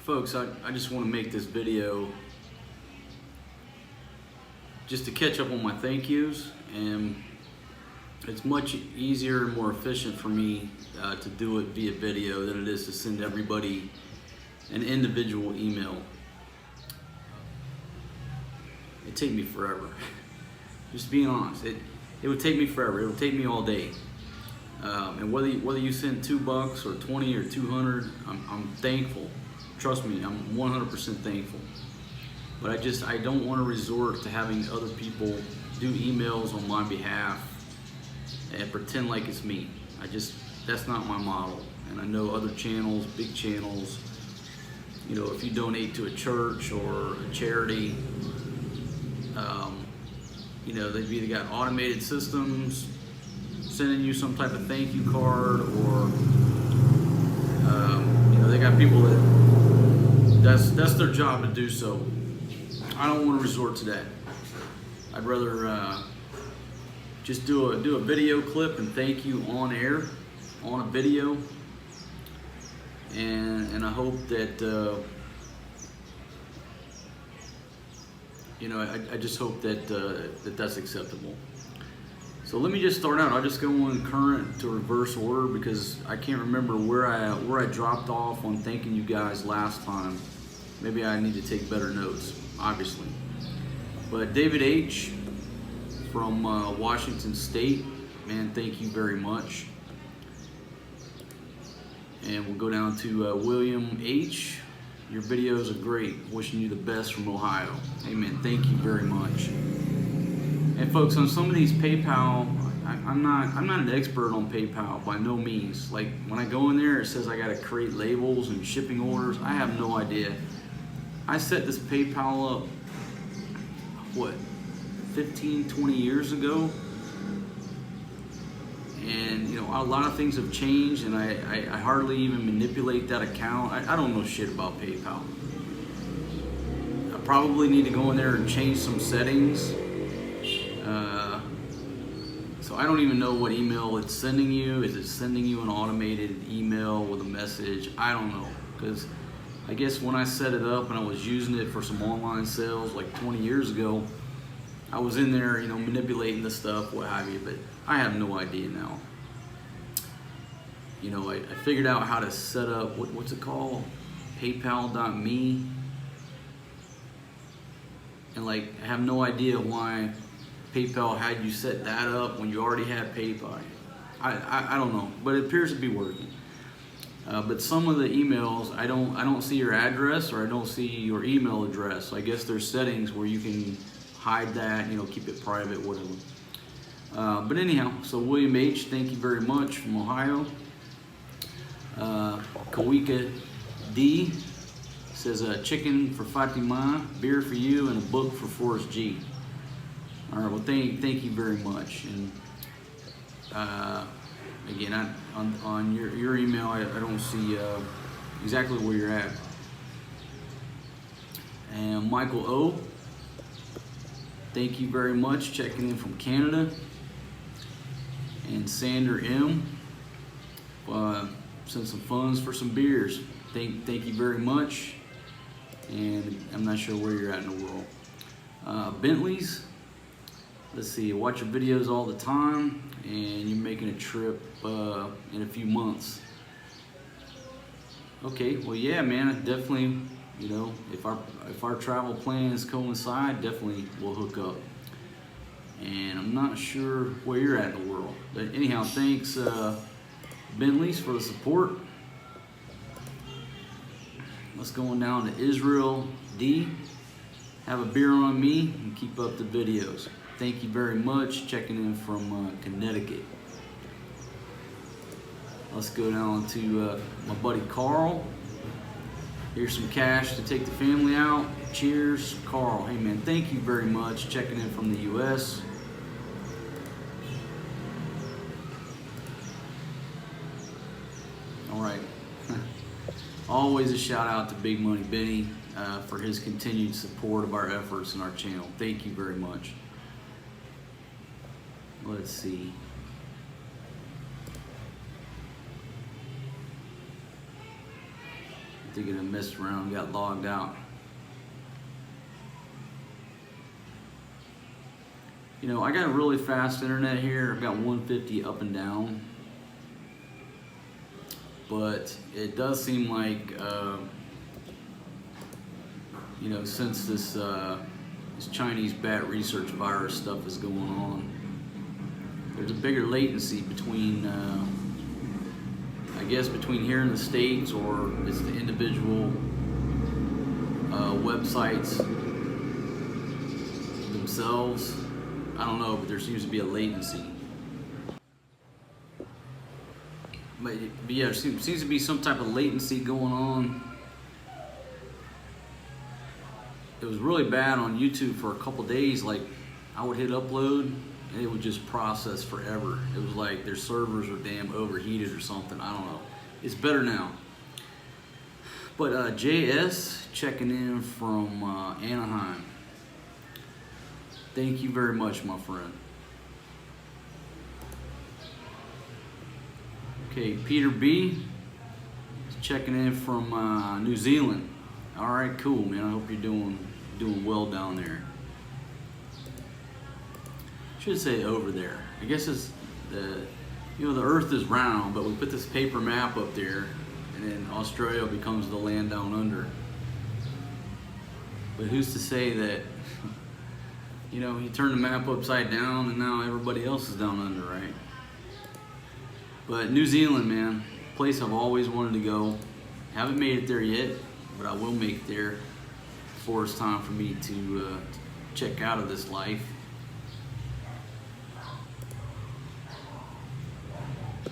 Folks, I just want to make this video just to catch up on my thank yous, and it's much easier and more efficient for me to do it via video than it is to send everybody an individual email. It'd take me forever. Just being honest, it would take me forever. It would take me all day. And whether you send $2 or 20 or 200, I'm thankful. Trust me, I'm 100% thankful. But I don't want to resort to having other people do emails on my behalf and pretend like it's me. That's not my model. And I know other channels, big channels, you know, if you donate to a church or a charity, you know, they've either got automated systems sending you some type of thank you card, or you know, they got people that's their job to do so. I don't want to resort to that. I'd rather just do a video clip and thank you on air, on a video, and I hope that you know, I just hope that that's acceptable. So let me just start out. I'll just go in current to reverse order because I can't remember where I dropped off on thanking you guys last time. Maybe I need to take better notes, obviously. But David H. from Washington State, man, thank you very much. And we'll go down to William H. Your videos are great. Wishing you the best from Ohio. Amen. Thank you very much. And folks, on some of these PayPal, I'm not an expert on PayPal by no means. Like when I go in there, it says I got to create labels and shipping orders. I have no idea. I set this PayPal up, what, 15, 20 years ago? And you know, a lot of things have changed, and I hardly even manipulate that account. I don't know shit about PayPal. I probably need to go in there and change some settings. So I don't even know what email it's sending you. Is it sending you an automated email with a message? I don't know, because I guess when I set it up and I was using it for some online sales like 20 years ago, I was in there, you know, manipulating the stuff, what have you, but I have no idea now. You know, I figured out how to set up, what's it called? PayPal.me. And like, I have no idea why PayPal had you set that up when you already had PayPal. I don't know, but it appears to be working. But some of the emails, I don't see your address, or I don't see your email address. So I guess there's settings where you can hide that, you know, keep it private, whatever. But anyhow, so William H., thank you very much from Ohio. Kawika D says chicken for Fatima, beer for you, and a book for Forrest G. All right, well, thank you very much. And again, on your email, I don't see exactly where you're at. And Michael O., thank you very much, checking in from Canada. And Sander M. Sent some funds for some beers. Thank you very much. And I'm not sure where you're at in the world. Bentley's, let's see, watch your videos all the time, and you're making a trip in a few months. Okay, well, yeah, man, definitely. You know, if our travel plans coincide, definitely we'll hook up. And I'm not sure where you're at in the world, but anyhow, thanks Bentley's for the support. Let's go on down to Israel D. Have a beer on me and keep up the videos. Thank you very much. Checking in from Connecticut. Let's go down to my buddy Carl. Here's some cash to take the family out. Cheers, Carl. Hey man, thank you very much. Checking in from the U.S. All right. Always a shout out to Big Money Benny for his continued support of our efforts and our channel. Thank you very much. Let's see. Thinking I messed around and got logged out. You know, I got really fast internet here. I've got 150 up and down. But it does seem like, you know, since this Chinese bat research virus stuff is going on, there's a bigger latency between, I guess, between here in the States, or it's the individual websites themselves. I don't know, but there seems to be a latency. But yeah, there seems to be some type of latency going on. It was really bad on YouTube for a couple days. Like, I would hit upload and it would just process forever. It was like their servers were damn overheated or something. I don't know. It's better now. But JS checking in from Anaheim. Thank you very much, my friend. Okay, Peter B is checking in from New Zealand. All right, cool, man. I hope you're doing well down there. Should say over there. I guess it's the, you know, the Earth is round, but we put this paper map up there, and then Australia becomes the land down under. But who's to say that, you know, you turn the map upside down and now everybody else is down under, right? But New Zealand, man, place I've always wanted to go. Haven't made it there yet, but I will make it there before it's time for me to check out of this life.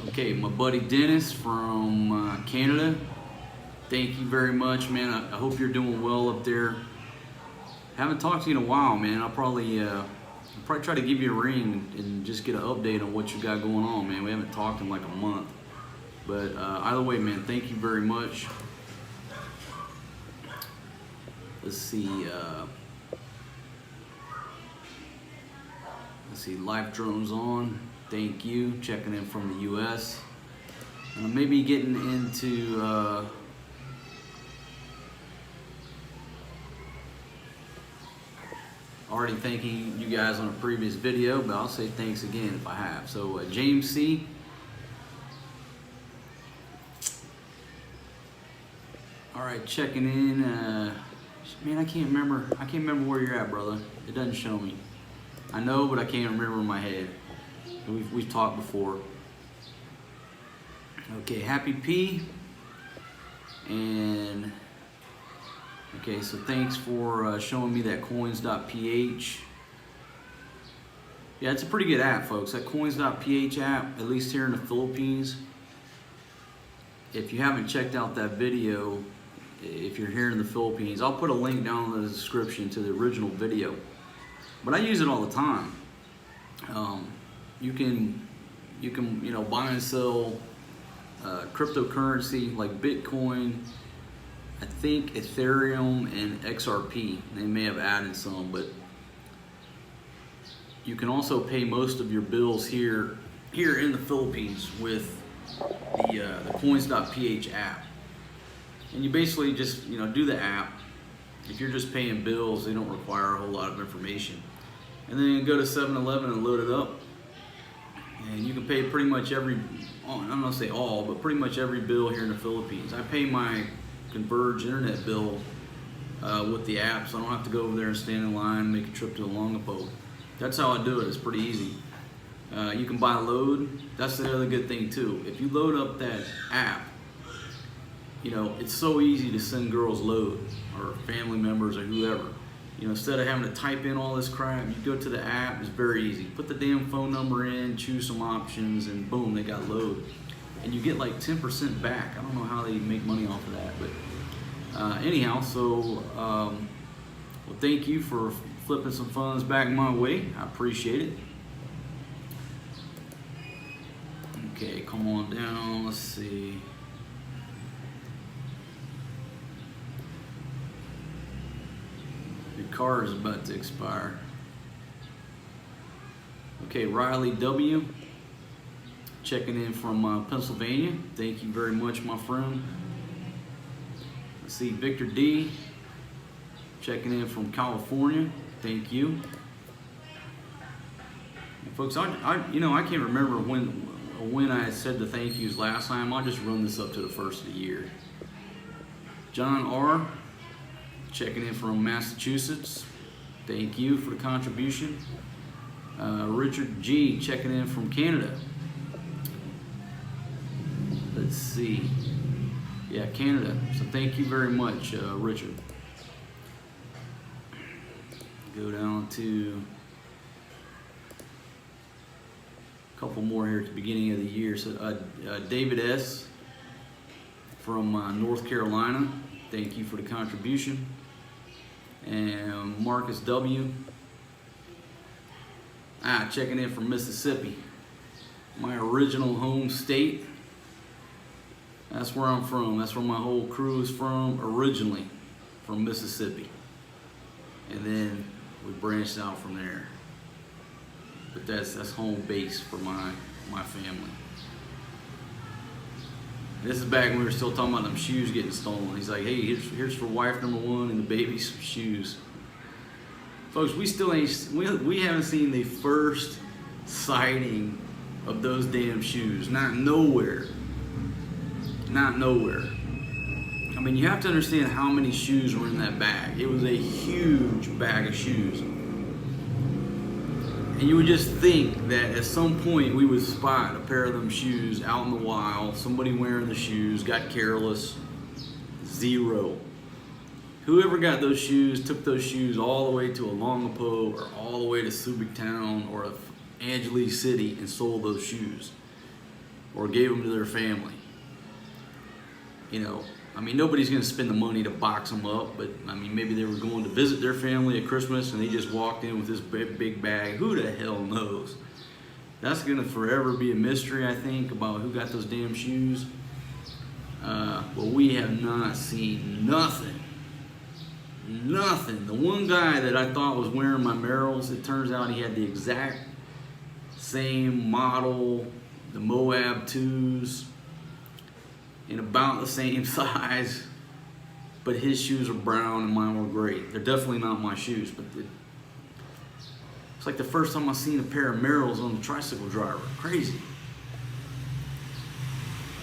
Okay, my buddy Dennis from Canada. Thank you very much, man. I hope you're doing well up there. Haven't talked to you in a while, man. I'll probably try to give you a ring and just get an update on what you got going on, man. We haven't talked in like a month. But either way, man, thank you very much. Let's see. Live drones on. Thank you. Checking in from the U.S. Maybe getting into already thanking you guys on a previous video, but I'll say thanks again if I have. So James C. All right, checking in. Man, I can't remember where you're at, brother. It doesn't show me. I know, but I can't remember in my head. We've talked before. Okay, Happy P. And okay, so thanks for showing me that coins.ph. Yeah, it's a pretty good app, folks. That coins.ph app, at least here in the Philippines. If you haven't checked out that video, if you're here in the Philippines, I'll put a link down in the description to the original video. But I use it all the time. You can buy and sell cryptocurrency like Bitcoin, I think Ethereum and XRP. They may have added some, but you can also pay most of your bills here in the Philippines with the coins.ph app. And you basically just do the app. If you're just paying bills, they don't require a whole lot of information. And then you go to 7-Eleven and load it up. And you can pay pretty much every, I'm not gonna say all, but pretty much every bill here in the Philippines. I pay my Converge internet bill with the app, so I don't have to go over there and stand in line and make a trip to Olongapo. That's how I do it. It's pretty easy. You can buy a load. That's the other good thing too. If you load up that app, it's so easy to send girls load or family members or whoever. Instead of having to type in all this crap, you go to the app. It's very easy. Put the damn phone number in, choose some options, and boom, they got load. And you get like 10% back. I don't know how they make money off of that, but anyhow, so well, thank you for flipping some funds back my way. I appreciate it. Okay, come on down. Let's see. Your car is about to expire. Okay, Riley W. checking in from Pennsylvania. Thank you very much, my friend. Let's see, Victor D checking in from California. Thank you. And folks, I can't remember when I had said the thank yous last time. I'll just run this up to the first of the year. John R checking in from Massachusetts. Thank you for the contribution. Richard G checking in from Canada. Let's see. Yeah, Canada. So thank you very much, Richard. Go down to a couple more here at the beginning of the year. So David S from North Carolina. Thank you for the contribution. And Marcus W checking in from Mississippi, my original home state. That's where I'm from. That's where my whole crew is from originally, from Mississippi. And then we branched out from there. But that's home base for my family. This is back when we were still talking about them shoes getting stolen. He's like, hey, here's for wife number one and the baby's shoes. Folks, we haven't seen the first sighting of those damn shoes. Not nowhere. Not nowhere. I mean, you have to understand how many shoes were in that bag. It was a huge bag of shoes. And you would just think that at some point we would spot a pair of them shoes out in the wild, somebody wearing the shoes, got careless. Zero. Whoever got those shoes took those shoes all the way to Olongapo or all the way to Subic town or Angeles City and sold those shoes or gave them to their family. You know, I mean, nobody's going to spend the money to box them up, but I mean, maybe they were going to visit their family at Christmas and they just walked in with this big bag. Who the hell knows? That's going to forever be a mystery, I think, about who got those damn shoes. But we have not seen nothing. Nothing. The one guy that I thought was wearing my Merrills, it turns out he had the exact same model, the Moab 2s, in about the same size, but his shoes are brown and mine were gray. They're definitely not my shoes, but it's like the first time I've seen a pair of Merrills on the tricycle driver. Crazy.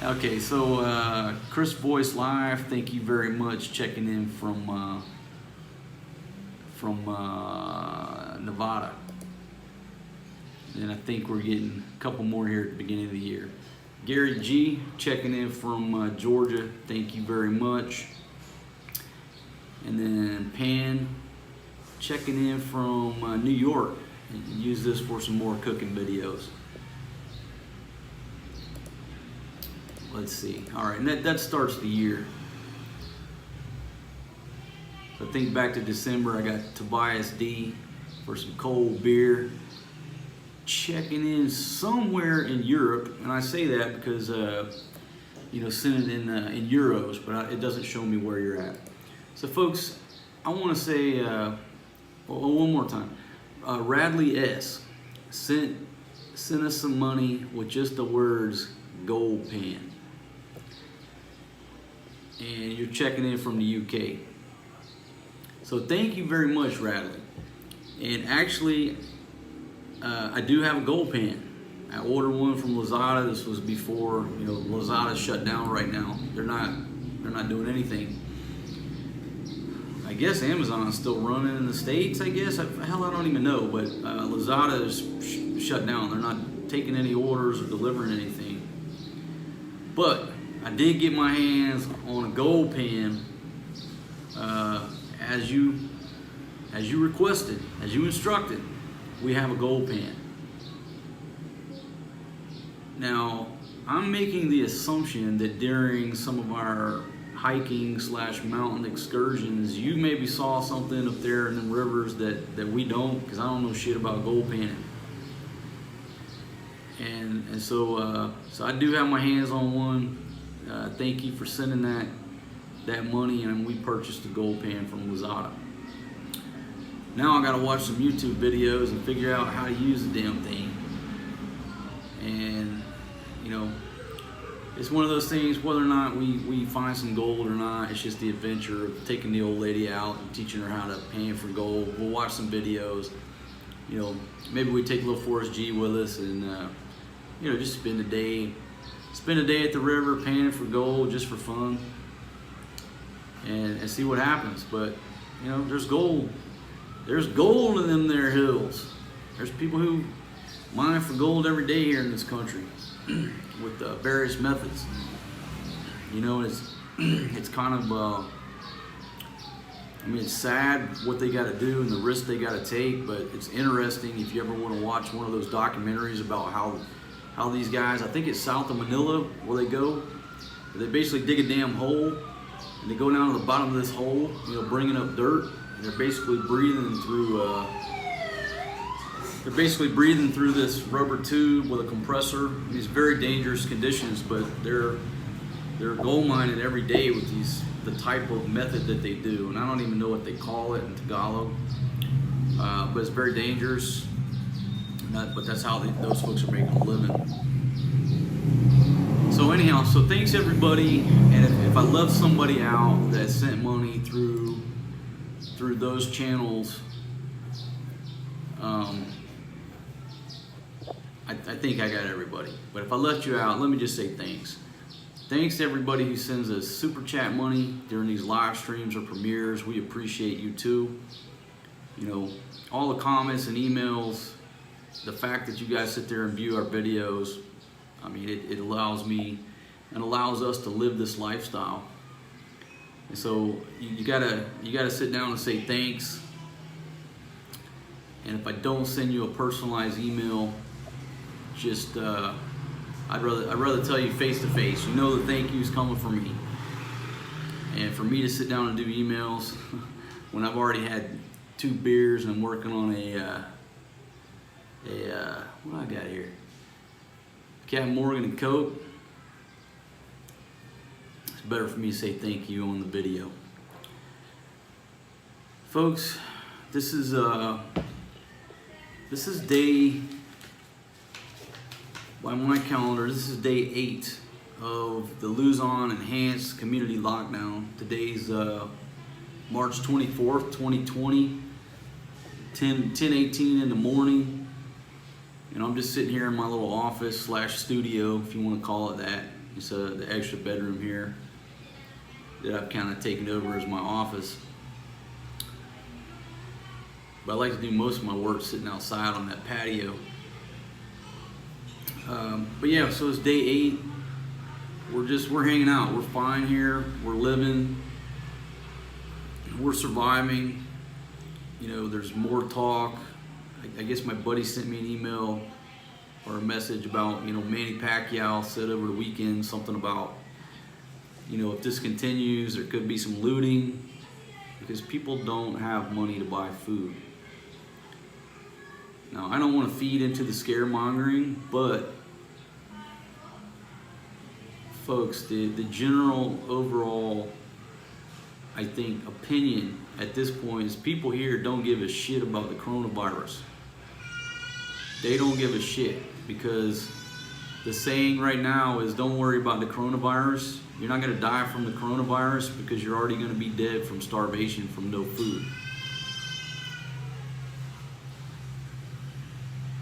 Okay, so Chris Voice Live, thank you very much, checking in from Nevada. And I think we're getting a couple more here at the beginning of the year. Gary G checking in from Georgia, thank you very much. And then Pan checking in from New York. And use this for some more cooking videos. Let's see. All right, and that starts the year. So I think back to December, I got Tobias D for some cold beer. Checking in somewhere in Europe, and I say that because send it in euros, but it doesn't show me where you're at. So folks, I want to say one more time. Radley S sent us some money with just the words gold pan, and you're checking in from the UK. So thank you very much, Radley. And actually, I do have a gold pan. I ordered one from Lazada. This was before, Lazada's shut down right now. They're not doing anything. I guess Amazon's still running in the States, I guess. Hell, I don't even know. But Lazada is shut down. They're not taking any orders or delivering anything. But I did get my hands on a gold pan as you requested, as you instructed. We have a gold pan. Now, I'm making the assumption that during some of our hiking / mountain excursions, you maybe saw something up there in the rivers that we don't, because I don't know shit about gold panning. And so I do have my hands on one. Thank you for sending that money, and we purchased a gold pan from Lazada. Now I gotta watch some YouTube videos and figure out how to use the damn thing. And it's one of those things, whether or not we find some gold or not, it's just the adventure of taking the old lady out and teaching her how to pan for gold. We'll watch some videos. You know, maybe we take a little Forrest G with us and, you know, just spend a day at the river panning for gold just for fun and see what happens. But, you know, there's gold. There's gold in them there hills. There's people who mine for gold every day here in this country with various methods. You know, it's kind of, I mean, it's sad what they got to do and the risk they got to take, but it's interesting if you ever want to watch one of those documentaries about how these guys, I think it's south of Manila where they go, they basically dig a damn hole and they go down to the bottom of this hole, you know, bringing up dirt, and they're basically breathing through this rubber tube with a compressor. These very dangerous conditions, but they're gold mining every day with the type of method that they do, and I don't even know what they call it in Tagalog, but it's very dangerous. But that's how those folks are making a living. So anyhow, so thanks everybody, and if I left somebody out that sent money through those channels, I think I got everybody. But if I left you out, let me just say thanks. Thanks to everybody who sends us super chat money during these live streams or premieres. We appreciate you too. You know, all the comments and emails, the fact that you guys sit there and view our videos, I mean, it allows me and allows us to live this lifestyle. And so you gotta sit down and say thanks. And if I don't send you a personalized email, just I'd rather tell you face to face. You know the thank you's coming from me. And for me to sit down and do emails when I've already had 2 beers and I'm working on what I got here? Captain Morgan and Coke. It's better for me to say thank you on the video. Folks, this is day, by my calendar, this is day 8 of the Luzon Enhanced Community Lockdown. Today's March 24th, 2020, 10:18 in the morning. And I'm just sitting here in my little office / studio, if you want to call it that. It's the extra bedroom here that I've kind of taken over as my office. But I like to do most of my work sitting outside on that patio. But yeah, so it's day 8. We're hanging out. We're fine here. We're living. We're surviving. You know, there's more talk. I guess my buddy sent me an email or a message about, you know, Manny Pacquiao said over the weekend something about, you know, if this continues, there could be some looting because people don't have money to buy food. Now, I don't want to feed into the scaremongering, but folks, the general overall, I think, opinion at this point is people here don't give a shit about the coronavirus. They don't give a shit because the saying right now is don't worry about the coronavirus. You're not going to die from the coronavirus because you're already going to be dead from starvation from no food.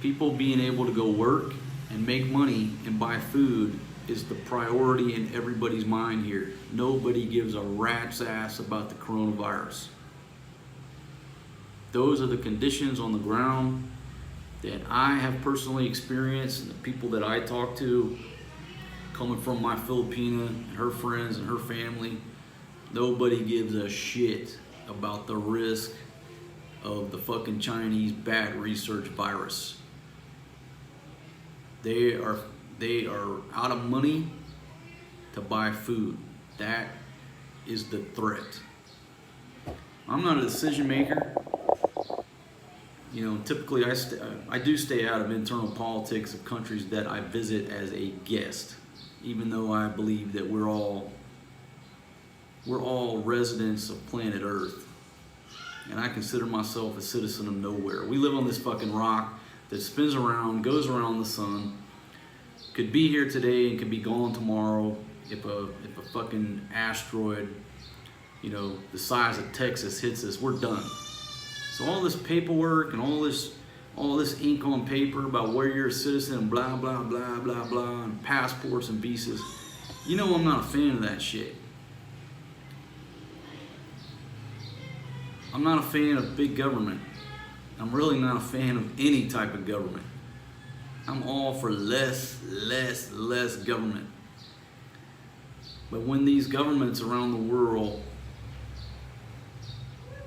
People being able to go work and make money and buy food is the priority in everybody's mind here. Nobody gives a rat's ass about the coronavirus. Those are the conditions on the ground that I have personally experienced, and the people that I talk to, coming from my Filipina, her friends and her family, nobody gives a shit about the risk of the fucking Chinese bad research virus. They are out of money to buy food. That is the threat. I'm not a decision maker. You know, typically I do stay out of internal politics of countries that I visit as a guest, even though I believe that we're all residents of planet Earth. And I consider myself a citizen of nowhere. We live on this fucking rock that spins around, goes around the sun, could be here today and could be gone tomorrow if a fucking asteroid, you know, the size of Texas hits us. We're done. So all this paperwork and all this ink on paper about where you're a citizen and blah blah blah blah blah and passports and visas, you know I'm not a fan of that shit. I'm not a fan of big government. I'm really not a fan of any type of government. I'm all for less government. But when these governments around the world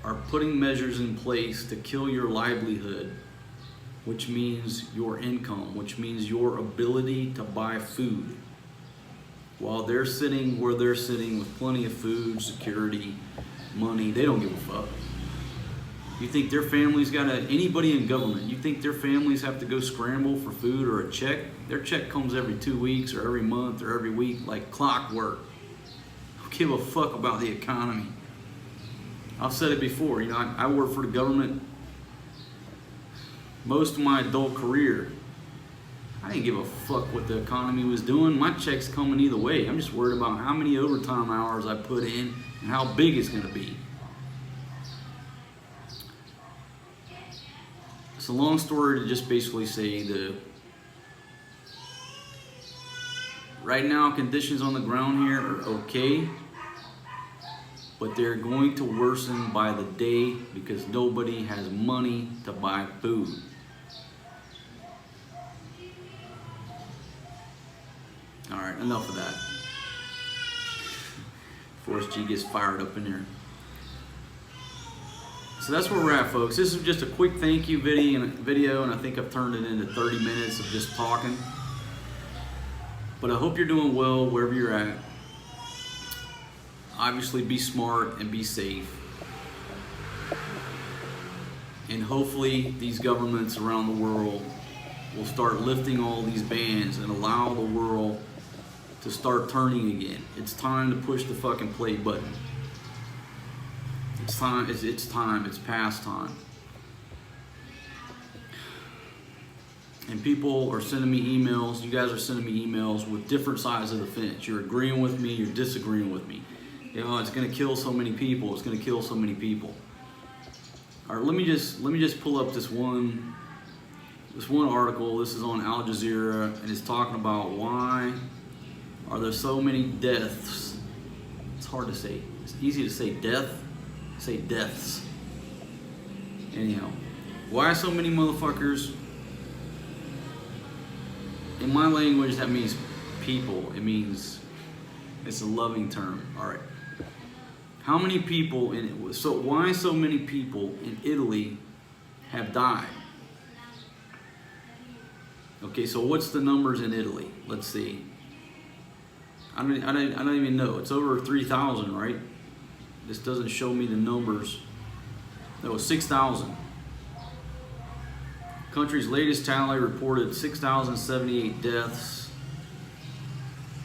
are putting measures in place to kill your livelihood, which means your income, which means your ability to buy food, while they're sitting where they're sitting with plenty of food, security, money, they don't give a fuck. You think their families anybody in government, you think their families have to go scramble for food or a check? Their check comes every 2 weeks or every month or every week like clockwork. Don't give a fuck about the economy. I've said it before, you know, I worked for the government most of my adult career. I didn't give a fuck what the economy was doing. My check's coming either way. I'm just worried about how many overtime hours I put in and how big it's gonna be. It's a long story to just basically say right now conditions on the ground here are okay, but they're going to worsen by the day because nobody has money to buy food. All right, enough of that. Forrest G gets fired up in here. So that's where we're at, folks. This is just a quick thank you video, and I think I've turned it into 30 minutes of just talking. But I hope you're doing well wherever you're at. Obviously, be smart and be safe. And hopefully, these governments around the world will start lifting all these bans and allow the world to start turning again. It's time to push the fucking play button. It's time, it's past time. And people are sending me emails, you guys are sending me emails with different sides of the fence. You're agreeing with me, you're disagreeing with me. You know, it's gonna kill so many people, it's gonna kill so many people. All right, let me just pull up this one article. This is on Al Jazeera, and it's talking about why are there so many deaths. It's hard to say. It's easy to say death. Say deaths. Anyhow, why so many motherfuckers? In my language, that means people. It means it's a loving term. All right. How many people why so many people in Italy have died? Okay, so what's the numbers in Italy? Let's see. I don't even know. It's over 3,000, right? This doesn't show me the numbers. No, 6,000. Country's latest tally reported 6,078 deaths,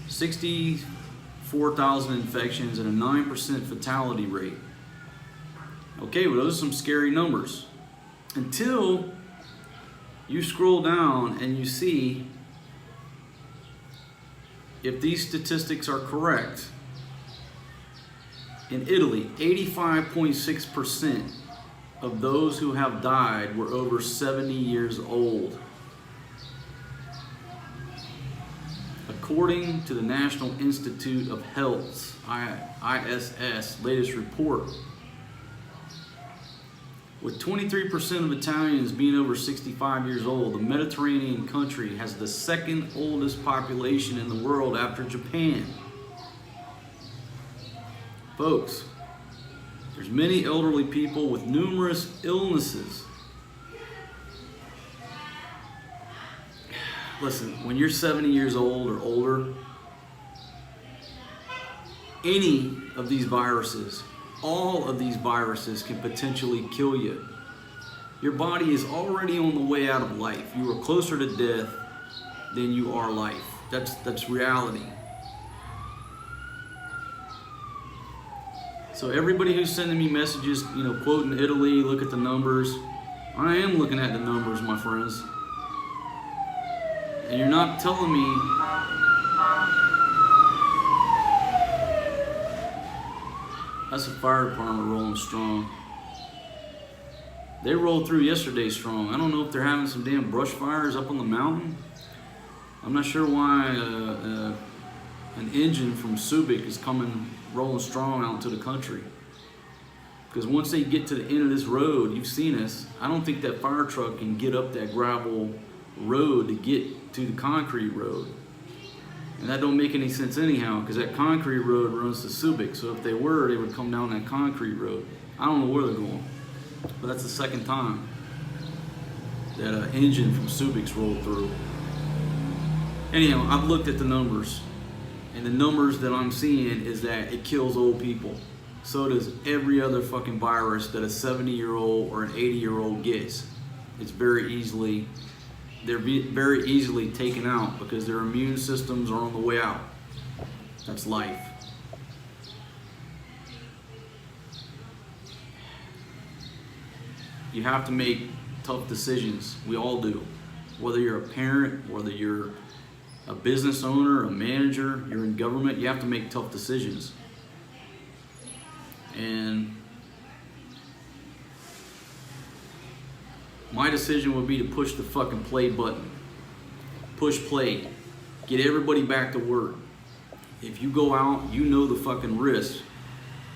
64,000 infections, and a 9% fatality rate. Okay, well, those are some scary numbers. Until you scroll down and you see if these statistics are correct. In Italy, 85.6% of those who have died were over 70 years old. According to the National Institute of Health's ISS latest report, with 23% of Italians being over 65 years old, the Mediterranean country has the second oldest population in the world after Japan. Folks, there's many elderly people with numerous illnesses. Listen, when you're 70 years old or older, any of these viruses, all of these viruses can potentially kill you. Your body is already on the way out of life. You are closer to death than you are life. That's reality. So everybody who's sending me messages, you know, quoting Italy, look at the numbers. I am looking at the numbers, my friends. And you're not telling me that's a fire department rolling strong. They rolled through yesterday strong. I don't know if they're having some damn brush fires up on the mountain. I'm not sure why an engine from Subic is coming rolling strong out into the country. Because once they get to the end of this road, you've seen this, I don't think that fire truck can get up that gravel road to get to the concrete road. And that don't make any sense anyhow, because that concrete road runs to Subic. So if they were, they would come down that concrete road. I don't know where they're going, but that's the second time that an engine from Subic's rolled through. Anyhow, I've looked at the numbers, and the numbers that I'm seeing is that it kills old people. So does every other fucking virus that a 70-year-old or an 80-year-old gets. It's very easily taken out because their immune systems are on the way out. That's life. You have to make tough decisions. We all do. Whether you're a parent, whether you're a business owner, a manager, you're in government, you have to make tough decisions. And my decision would be to push the fucking play button. Push play. Get everybody back to work. If you go out, you know the fucking risk.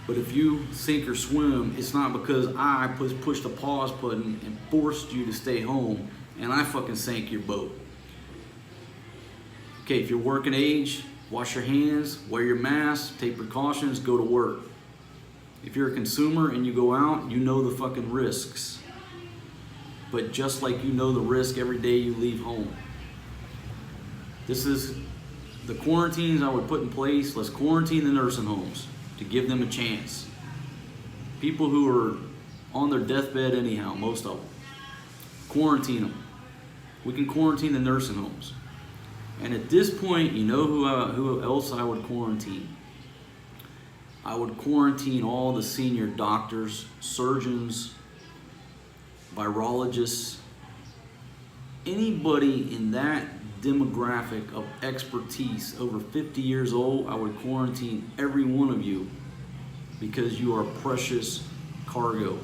But if you sink or swim, it's not because I pushed the pause button and forced you to stay home and I fucking sank your boat. Okay, if you're working age, wash your hands, wear your mask, take precautions, go to work. If you're a consumer and you go out, you know the fucking risks. But just like you know the risk every day you leave home. This is the quarantines I would put in place. Let's quarantine the nursing homes to give them a chance. People who are on their deathbed anyhow, most of them. Quarantine them. We can quarantine the nursing homes. And at this point, you know who else I would quarantine? I would quarantine all the senior doctors, surgeons, virologists, anybody in that demographic of expertise over 50 years old. I would quarantine every one of you because you are precious cargo.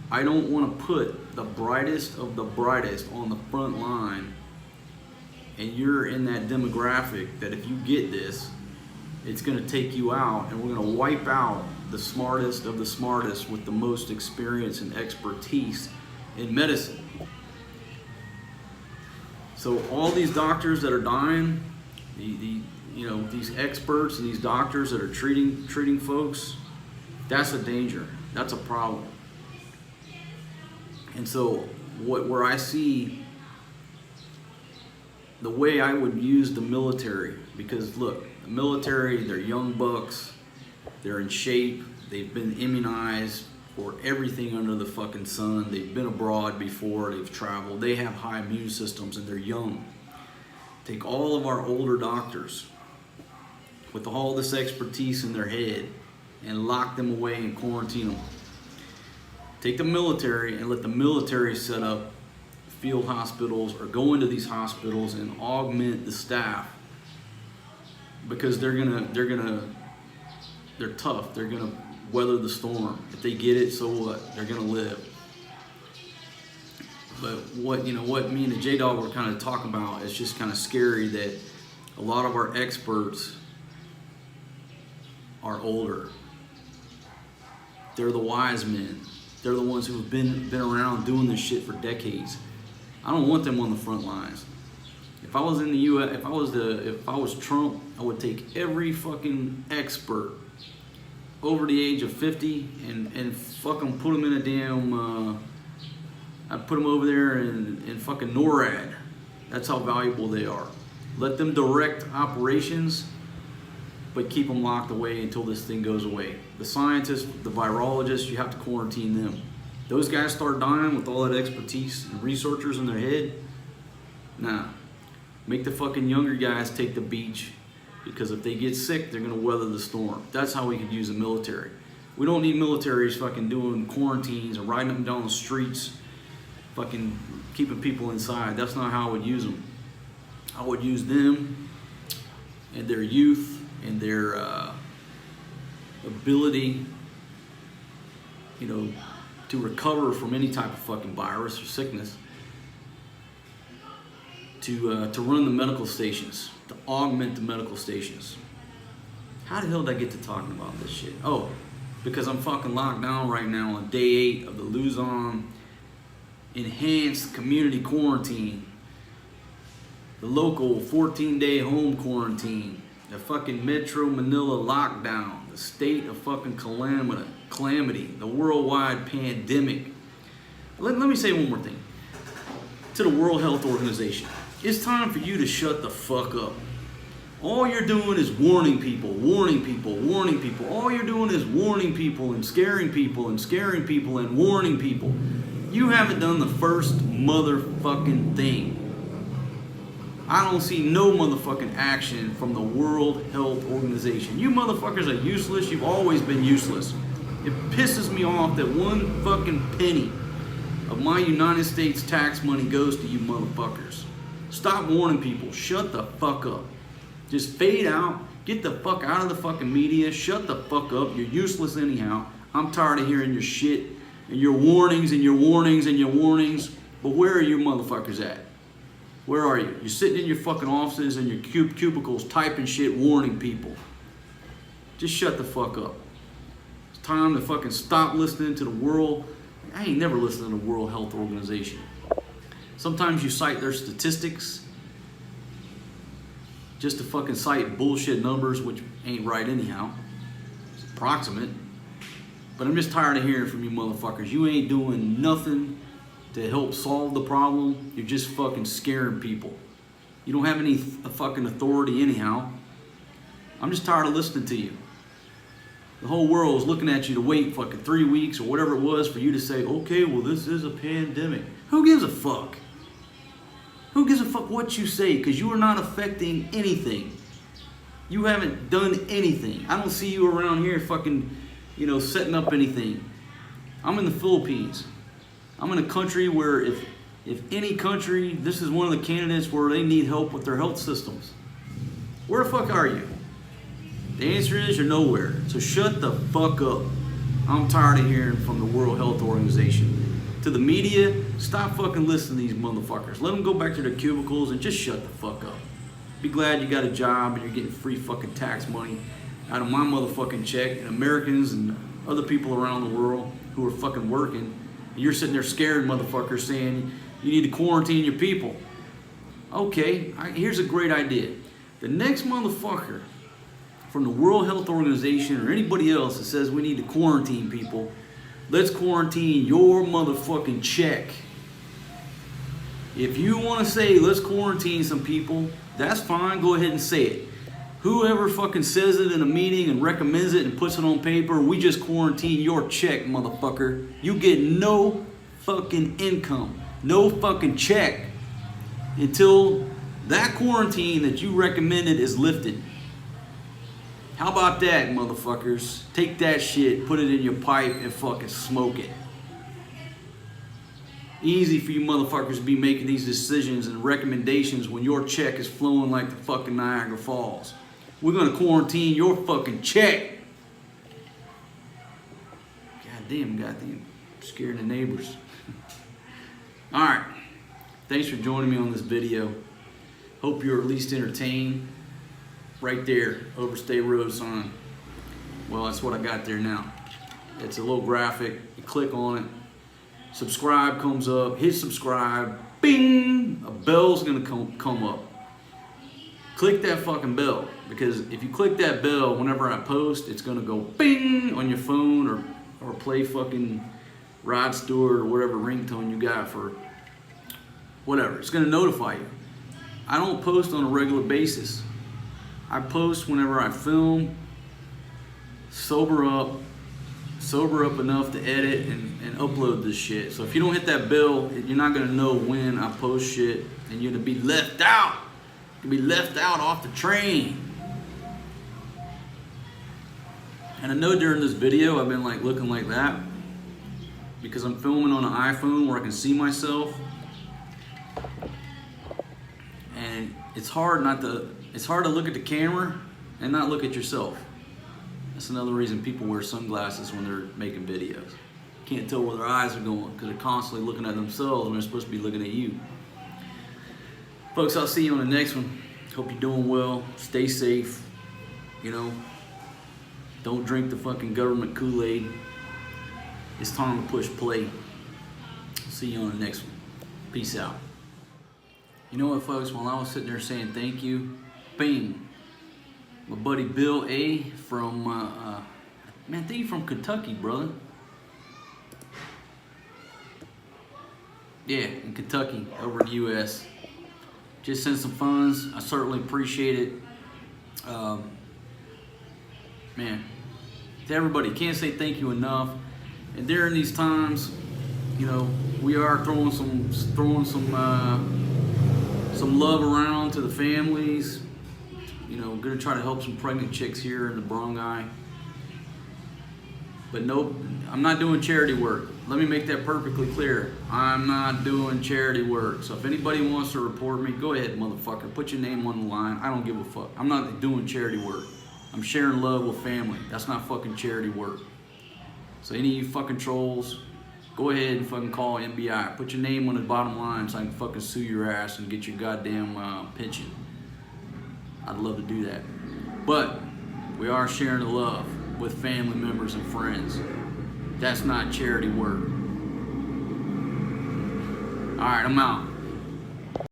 I don't want to put the brightest of the brightest on the front line, and you're in that demographic that if you get this, it's going to take you out, and we're going to wipe out the smartest of the smartest with the most experience and expertise in medicine. So all these doctors that are dying, these experts and these doctors that are treating folks, that's a danger. That's a problem. And so where I see the way I would use the military, because look, the military, they're young bucks, they're in shape, they've been immunized for everything under the fucking sun, they've been abroad before, they've traveled, they have high immune systems, and they're young. Take all of our older doctors with all this expertise in their head and lock them away and quarantine them. Take the military and let the military set up field hospitals or go into these hospitals and augment the staff, because they're tough. They're gonna weather the storm. If they get it, so what? They're gonna live. But what me and the J-Dog were kind of talking about, it's just kind of scary that a lot of our experts are older. They're the wise men. They're the ones who have been around doing this shit for decades. I don't want them on the front lines. If I was in the U.S., if I was Trump, I would take every fucking expert over the age of 50 and fucking put them in a damn. I'd put them over there in fucking NORAD. That's how valuable they are. Let them direct operations, but keep them locked away until this thing goes away. The scientists, the virologists, you have to quarantine them. Those guys start dying with all that expertise and researchers in their head. Nah. Make the fucking younger guys take the beach, because if they get sick, they're gonna weather the storm. That's how we could use the military. We don't need militaries fucking doing quarantines and riding them down the streets fucking keeping people inside. That's not how I would use them. I would use them and their youth and their ability, you know, to recover from any type of fucking virus or sickness, to run the medical stations, to augment the medical stations. How the hell did I get to talking about this shit? Oh, because I'm fucking locked down right now on day 8 of the Luzon Enhanced Community Quarantine. The local 14-day home quarantine. The fucking METRO MANILA lockdown. The state of fucking calamity. The worldwide pandemic. Let me say one more thing. To the World Health Organization. It's time for you to shut the fuck up. All you're doing is warning people, warning people, warning people. All you're doing is warning people and scaring people and scaring people and warning people. You haven't done the first motherfucking thing. I don't see no motherfucking action from the World Health Organization. You motherfuckers are useless. You've always been useless. It pisses me off that one fucking penny of my United States tax money goes to you motherfuckers. Stop warning people. Shut the fuck up. Just fade out. Get the fuck out of the fucking media. Shut the fuck up. You're useless anyhow. I'm tired of hearing your shit and your warnings and your warnings and your warnings. But where are you motherfuckers at? Where are you? You're sitting in your fucking offices and your cubicles typing shit, warning people. Just shut the fuck up. It's time to fucking stop listening to the world. I ain't never listened to the World Health Organization. Sometimes you cite their statistics just to fucking cite bullshit numbers, which ain't right anyhow. It's approximate. But I'm just tired of hearing from you motherfuckers. You ain't doing nothing to help solve the problem. You're just fucking scaring people. You don't have any fucking authority anyhow. I'm just tired of listening to you. The whole world is looking at you to wait fucking 3 weeks or whatever it was for you to say, okay, well, this is a pandemic. Who gives a fuck? Who gives a fuck what you say? Because you are not affecting anything. You haven't done anything. I don't see you around here fucking, you know, setting up anything. I'm in the Philippines. I'm in a country where if any country, this is one of the candidates where they need help with their health systems. Where the fuck are you? The answer is you're nowhere. So shut the fuck up. I'm tired of hearing from the World Health Organization. To the media, stop fucking listening to these motherfuckers. Let them go back to their cubicles and just shut the fuck up. Be glad you got a job and you're getting free fucking tax money out of my motherfucking check. And Americans and other people around the world who are fucking working. And you're sitting there scared motherfuckers saying you need to quarantine your people. Okay, here's a great idea. The next motherfucker from the World Health Organization or anybody else that says we need to quarantine people, let's quarantine your motherfucking check. If you want to say let's quarantine some people, that's fine, go ahead and say it. Whoever fucking says it in a meeting and recommends it and puts it on paper, we just quarantine your check, motherfucker. You get no fucking income, no fucking check until that quarantine that you recommended is lifted. How about that, motherfuckers? Take that shit, put it in your pipe, and fucking smoke it. Easy for you motherfuckers to be making these decisions and recommendations when your check is flowing like the fucking Niagara Falls. We're gonna quarantine your fucking check. Goddamn, scaring the neighbors. Alright, thanks for joining me on this video. Hope you're at least entertained. Right there, Overstay Road sign. Well, that's what I got there now. It's a little graphic. You click on it. Subscribe comes up. Hit subscribe. Bing! A bell's gonna come up. Click that fucking bell. Because if you click that bell, whenever I post, it's gonna go bing on your phone or play fucking Rod Stewart or whatever ringtone you got for whatever. It's gonna notify you. I don't post on a regular basis. I post whenever I film, sober up enough to edit and upload this shit. So if you don't hit that bell, you're not gonna know when I post shit, and you're gonna be left out. You'll be left out off the train. And I know during this video I've been like looking like that because I'm filming on an iPhone where I can see myself, and it's hard to look at the camera and not look at yourself. That's another reason people wear sunglasses when they're making videos. Can't tell where their eyes are going because they're constantly looking at themselves when they're supposed to be looking at you. Folks, I'll see you on the next one. Hope you're doing well. Stay safe. You know, don't drink the fucking government Kool-Aid. It's time to push play. See you on the next one. Peace out. You know what, folks? While I was sitting there saying thank you, bing. My buddy Bill A. from, man, I think you're from Kentucky, brother. Yeah, in Kentucky, over in the U.S. Just sent some funds. I certainly appreciate it. Man, to everybody, can't say thank you enough. And during these times, you know, we are throwing some love around to the families. You know, gonna try to help some pregnant chicks here in the barangay. But nope, I'm not doing charity work. Let me make that perfectly clear. I'm not doing charity work. So if anybody wants to report me, go ahead, motherfucker. Put your name on the line. I don't give a fuck. I'm not doing charity work. I'm sharing love with family. That's not fucking charity work. So any of you fucking trolls, go ahead and fucking call NBI. Put your name on the bottom line so I can fucking sue your ass and get your goddamn pension. I'd love to do that. But we are sharing the love with family members and friends. That's not charity work. All right, I'm out.